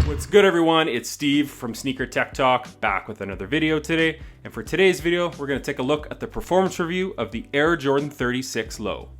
What's good, everyone? It's Steve from Sneaker Tech Talk, back with another video today. And for today's video, we're going to take a look at the performance review of the Air Jordan 36 Low.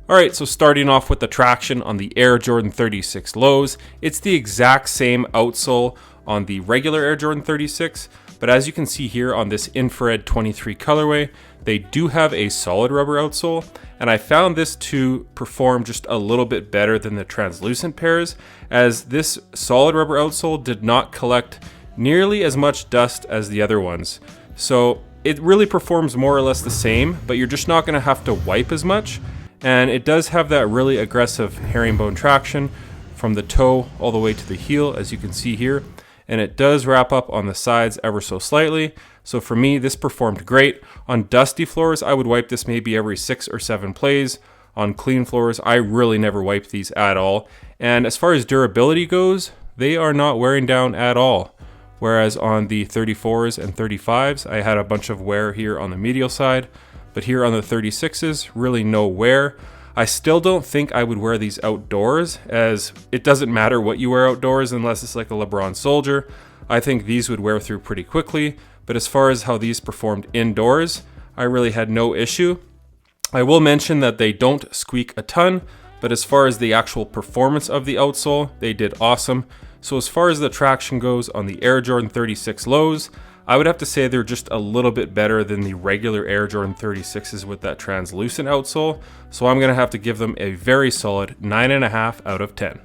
Alright, so starting off with the traction on the Air Jordan 36 Lows, it's the exact same outsole on the regular Air Jordan 36, but as you can see here on this infrared 23 colorway, they do have a solid rubber outsole, and I found this to perform just a little bit better than the translucent pairs, as this solid rubber outsole did not collect nearly as much dust as the other ones. So it really performs more or less the same, but you're just not going to have to wipe as much. And it does have that really aggressive herringbone traction from the toe all the way to the heel, as you can see here. And it does wrap up on the sides ever so slightly. So for me, this performed great. On dusty floors, I would wipe this maybe every 6 or 7 plays. On clean floors, I really never wipe these at all. And as far as durability goes, they are not wearing down at all. Whereas on the 34s and 35s, I had a bunch of wear here on the medial side. But here on the 36s, really no wear. I still don't think I would wear these outdoors, as it doesn't matter what you wear outdoors unless it's like a LeBron Soldier. I think these would wear through pretty quickly, but as far as how these performed indoors, I really had no issue. I will mention that they don't squeak a ton, but as far as the actual performance of the outsole, they did awesome. So as far as the traction goes on the Air Jordan 36 Lows, I would have to say they're just a little bit better than the regular Air Jordan 36s with that translucent outsole. So I'm going to have to give them a very solid 9.5 out of 10.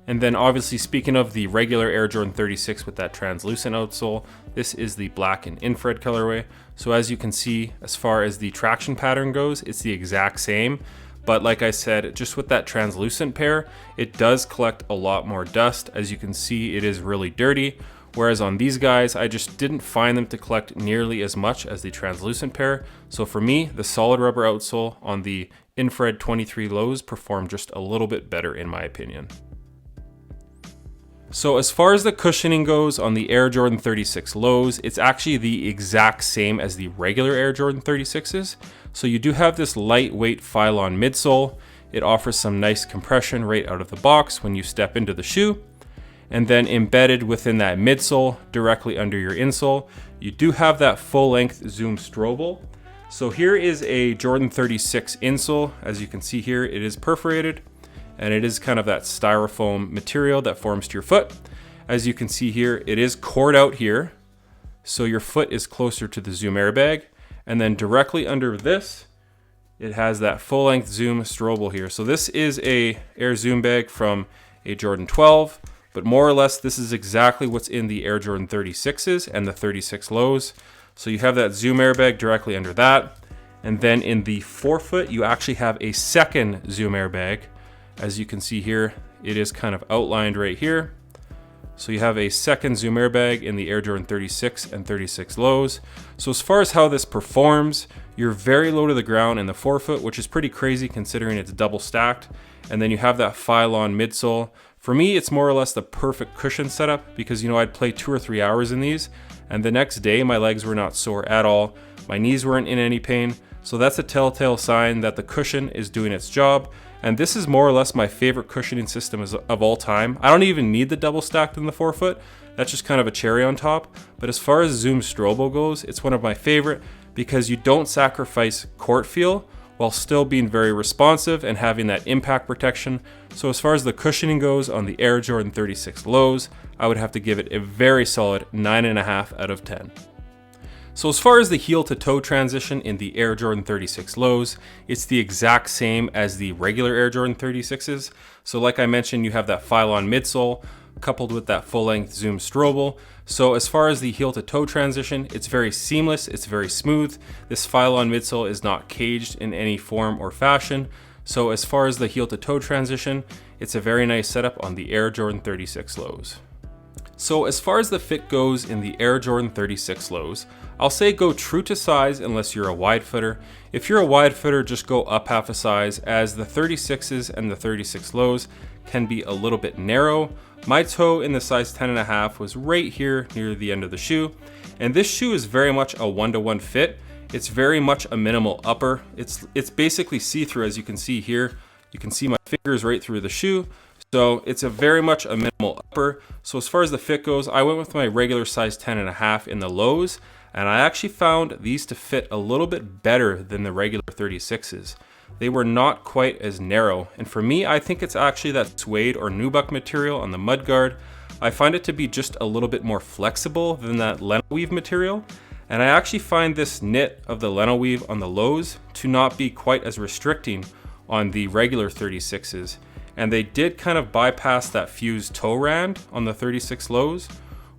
And then obviously, speaking of the regular Air Jordan 36 with that translucent outsole, this is the black and infrared colorway. So as you can see, as far as the traction pattern goes, it's the exact same. But like I said, just with that translucent pair, it does collect a lot more dust. As you can see, it is really dirty. Whereas on these guys, I just didn't find them to collect nearly as much as the translucent pair. So for me, the solid rubber outsole on the infrared 23 Lows performed just a little bit better in my opinion. So as far as the cushioning goes on the Air Jordan 36 Lows, it's actually the exact same as the regular Air Jordan 36s. So you do have this lightweight Phylon midsole. It offers some nice compression right out of the box when you step into the shoe. And then embedded within that midsole, directly under your insole, you do have that full-length Zoom strobel. So here is a Jordan 36 insole. As you can see here, it is perforated, and it is kind of that styrofoam material that forms to your foot. As you can see here, it is cored out here, so your foot is closer to the Zoom airbag. And then directly under this, it has that full-length Zoom strobel here. So this is a Air Zoom bag from a Jordan 12. But more or less, this is exactly what's in the Air Jordan 36s and the 36 Lows. So you have that Zoom airbag directly under that. And then in the forefoot, you actually have a second Zoom airbag. As you can see here, it is kind of outlined right here. So you have a second Zoom airbag in the Air Jordan 36 and 36 Lows. So as far as how this performs, you're very low to the ground in the forefoot, which is pretty crazy considering it's double stacked. And then you have that Phylon midsole. For me, it's more or less the perfect cushion setup because, you know, I'd play 2 or 3 hours in these, and the next day my legs were not sore at all. My knees weren't in any pain. So that's a telltale sign that the cushion is doing its job. And this is more or less my favorite cushioning system of all time. I don't even need the double stacked in the forefoot. That's just kind of a cherry on top. But as far as Zoom strobel goes, it's one of my favorite because you don't sacrifice court feel while still being very responsive and having that impact protection. So as far as the cushioning goes on the Air Jordan 36 Lows, I would have to give it a very solid 9.5 out of 10. So as far as the heel to toe transition in the Air Jordan 36 Lows, it's the exact same as the regular Air Jordan 36s. So like I mentioned, you have that Phylon midsole coupled with that full-length Zoom strobel. So as far as the heel to toe transition, it's very seamless, it's very smooth. This Phylon midsole is not caged in any form or fashion. So as far as the heel to toe transition, it's a very nice setup on the Air Jordan 36 Lows. So as far as the fit goes in the Air Jordan 36 Lows, I'll say go true to size unless you're a wide footer. If you're a wide footer, just go up half a size, as the 36s and the 36 Lows can be a little bit narrow. My toe in the size 10.5 was right here near the end of the shoe, and this shoe is very much a 1-to-1 fit. It's very much a minimal upper. It's basically see-through, as you can see here. You can see my fingers right through the shoe. So it's a very much a minimal upper. So as far as the fit goes, I went with my regular size 10.5 in the lows, and I actually found these to fit a little bit better than the regular 36s. They were not quite as narrow, and for me, I think it's actually that suede or nubuck material on the mudguard. I find it to be just a little bit more flexible than that leno weave material, and I actually find this knit of the leno weave on the lows to not be quite as restricting on the regular 36s. And they did kind of bypass that fused toe rand on the 36 lows,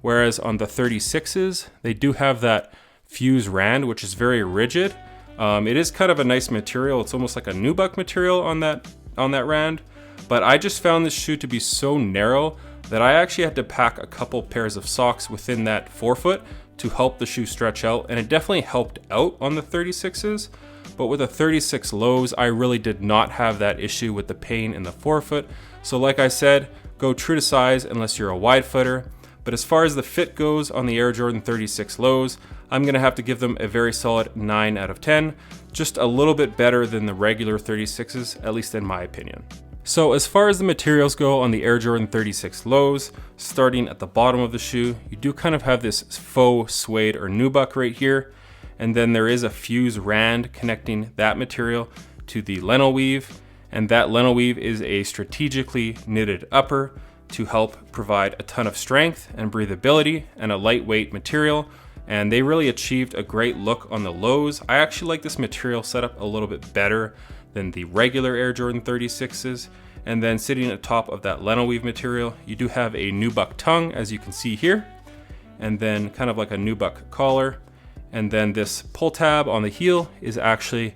whereas on the 36s, they do have that fused rand, which is very rigid. It is kind of a nice material. It's almost like a nubuck material on that rand, but I just found this shoe to be so narrow that I actually had to pack a couple pairs of socks within that forefoot to help the shoe stretch out, and it definitely helped out on the 36s. But with the 36 lows, I really did not have that issue with the pain in the forefoot. So like I said, go true to size unless you're a wide footer. But as far as the fit goes on the Air Jordan 36 lows, I'm gonna have to give them a very solid 9 out of 10. Just a little bit better than the regular 36s, at least in my opinion. So as far as the materials go on the Air Jordan 36 lows, starting at the bottom of the shoe, you do kind of have this faux suede or nubuck right here. And then there is a fused rand connecting that material to the leno weave. And that leno weave is a strategically knitted upper to help provide a ton of strength and breathability and a lightweight material. And they really achieved a great look on the lows. I actually like this material setup a little bit better than the regular Air Jordan 36s. And then sitting atop of that leno weave material, you do have a nubuck tongue, as you can see here, and then kind of like a nubuck collar. And then this pull tab on the heel is actually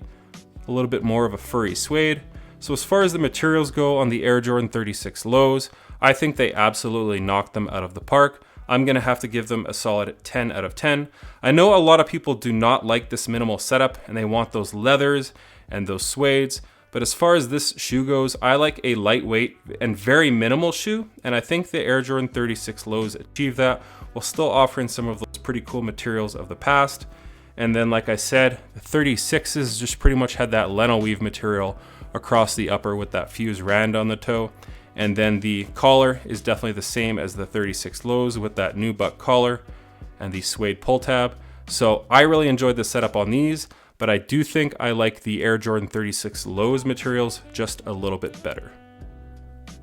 a little bit more of a furry suede. So as far as the materials go on the Air Jordan 36 lows, I think they absolutely knocked them out of the park. I'm gonna have to give them a solid 10 out of 10. I know a lot of people do not like this minimal setup and they want those leathers and those suedes, but as far as this shoe goes, I like a lightweight and very minimal shoe, and I think the Air Jordan 36 lows achieve that while still offering some of those pretty cool materials of the past. And then like I said, the 36s just pretty much had that leno weave material across the upper with that fused rand on the toe. And then the collar is definitely the same as the 36 lows with that nubuck collar and the suede pull tab. So I really enjoyed the setup on these, but I do think I like the Air Jordan 36 lows materials just a little bit better.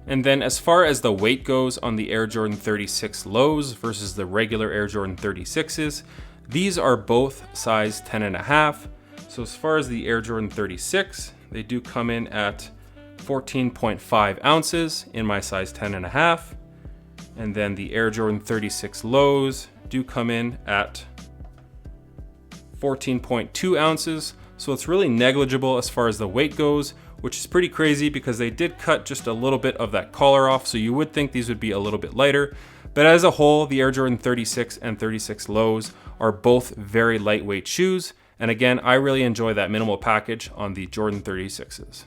And then as far as the weight goes on the Air Jordan 36 lows versus the regular Air Jordan 36s, these are both size 10.5. So as far as the Air Jordan 36, they do come in at 14.5 ounces in my size 10.5. And then the Air Jordan 36 lows do come in at 14.2 ounces. So it's really negligible as far as the weight goes, which is pretty crazy because they did cut just a little bit of that collar off. So you would think these would be a little bit lighter. But as a whole, the Air Jordan 36 and 36 lows are both very lightweight shoes. And again, I really enjoy that minimal package on the Jordan 36s.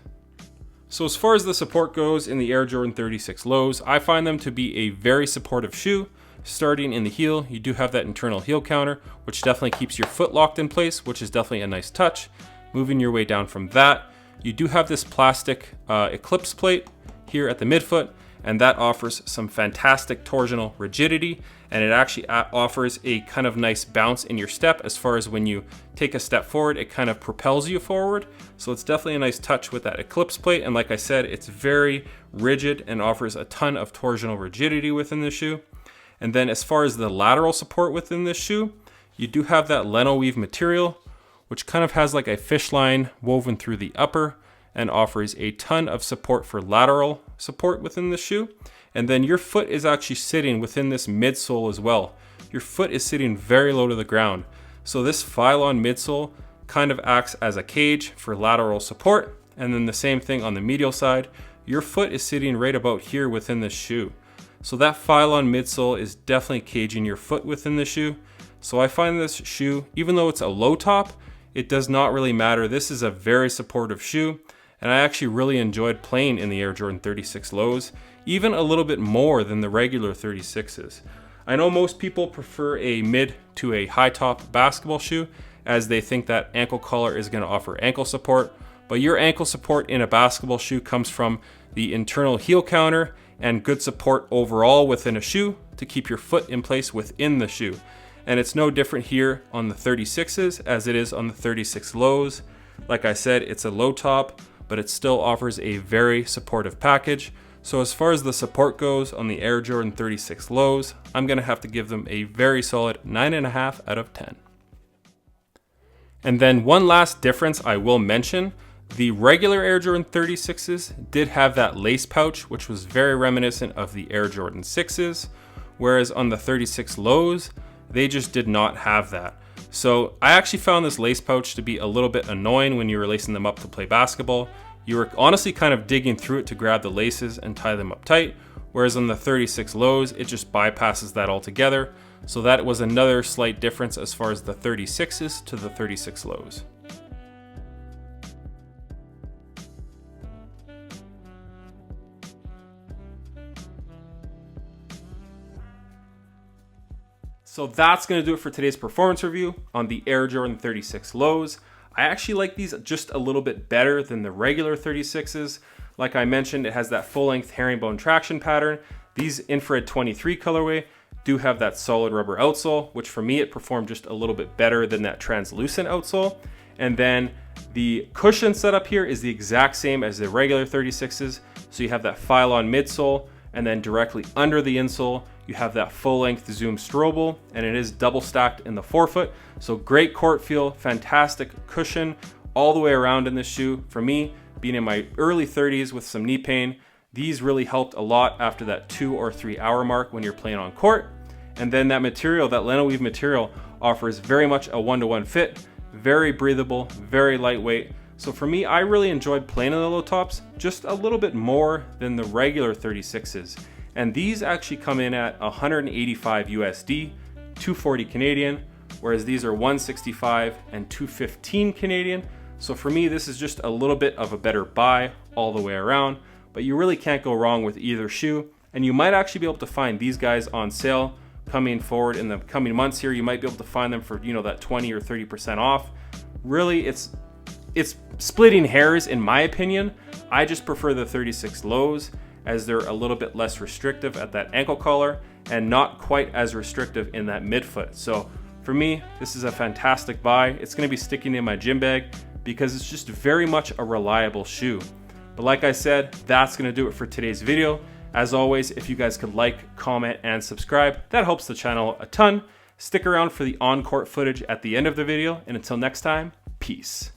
So as far as the support goes in the Air Jordan 36 lows, I find them to be a very supportive shoe. Starting in the heel, you do have that internal heel counter, which definitely keeps your foot locked in place, which is definitely a nice touch. Moving your way down from that, you do have this plastic eclipse plate here at the midfoot, and that offers some fantastic torsional rigidity, and it actually offers a kind of nice bounce in your step as far as when you take a step forward, it kind of propels you forward. So it's definitely a nice touch with that eclipse plate, and like I said, it's very rigid and offers a ton of torsional rigidity within the shoe. And then as far as the lateral support within this shoe, you do have that leno weave material, which kind of has like a fish line woven through the upper and offers a ton of support for lateral support within the shoe. And then your foot is actually sitting within this midsole as well. Your foot is sitting very low to the ground. So this Phylon midsole kind of acts as a cage for lateral support. And then the same thing on the medial side. Your foot is sitting right about here within the shoe. So that Phylon midsole is definitely caging your foot within the shoe. So I find this shoe, even though it's a low top, it does not really matter. This is a very supportive shoe, and I actually really enjoyed playing in the Air Jordan 36 lows, even a little bit more than the regular 36s. I know most people prefer a mid to a high top basketball shoe, as they think that ankle collar is going to offer ankle support, but your ankle support in a basketball shoe comes from the internal heel counter and good support overall within a shoe to keep your foot in place within the shoe. And it's no different here on the 36s as it is on the 36 lows. Like I said, it's a low top, but it still offers a very supportive package. So as far as the support goes on the Air Jordan 36 lows, I'm gonna have to give them a very solid 9.5 out of 10. And then one last difference I will mention, the regular Air Jordan 36s did have that lace pouch, which was very reminiscent of the Air Jordan 6s, whereas on the 36 lows, they just did not have that. So I actually found this lace pouch to be a little bit annoying when you were lacing them up to play basketball. You were honestly kind of digging through it to grab the laces and tie them up tight, whereas on the 36 lows, it just bypasses that altogether. So that was another slight difference as far as the 36s to the 36 lows. So that's going to do it for today's performance review on the Air Jordan 36 lows. I actually like these just a little bit better than the regular 36s. Like I mentioned, it has that full-length herringbone traction pattern. These infrared 23 colorway do have that solid rubber outsole, which for me, it performed just a little bit better than that translucent outsole. And then the cushion setup here is the exact same as the regular 36s. So you have that Phylon midsole, and then directly under the insole, you have that full-length Zoom Strobel, and it is double stacked in the forefoot. So great court feel, fantastic cushion all the way around in this shoe. For me, being in my early 30s with some knee pain, these really helped a lot after that 2 or 3 hour mark when you're playing on court. And then that material, that lino weave material, offers very much a one-to-one fit, very breathable, very lightweight. So for me, I really enjoyed playing in the low tops just a little bit more than the regular 36s. And these actually come in at 185 USD, 240 Canadian, whereas these are 165 and 215 Canadian. So for me, this is just a little bit of a better buy all the way around, but you really can't go wrong with either shoe. And you might actually be able to find these guys on sale coming forward in the coming months here. You might be able to find them for, you know, that 20 or 30% off. Really, it's splitting hairs in my opinion. I just prefer the 36 lows as they're a little bit less restrictive at that ankle collar and not quite as restrictive in that midfoot. So for me, this is a fantastic buy. It's gonna be sticking in my gym bag because it's just very much a reliable shoe. But like I said, that's gonna do it for today's video. As always, if you guys could like, comment, and subscribe, that helps the channel a ton. Stick around for the on-court footage at the end of the video, and until next time, peace.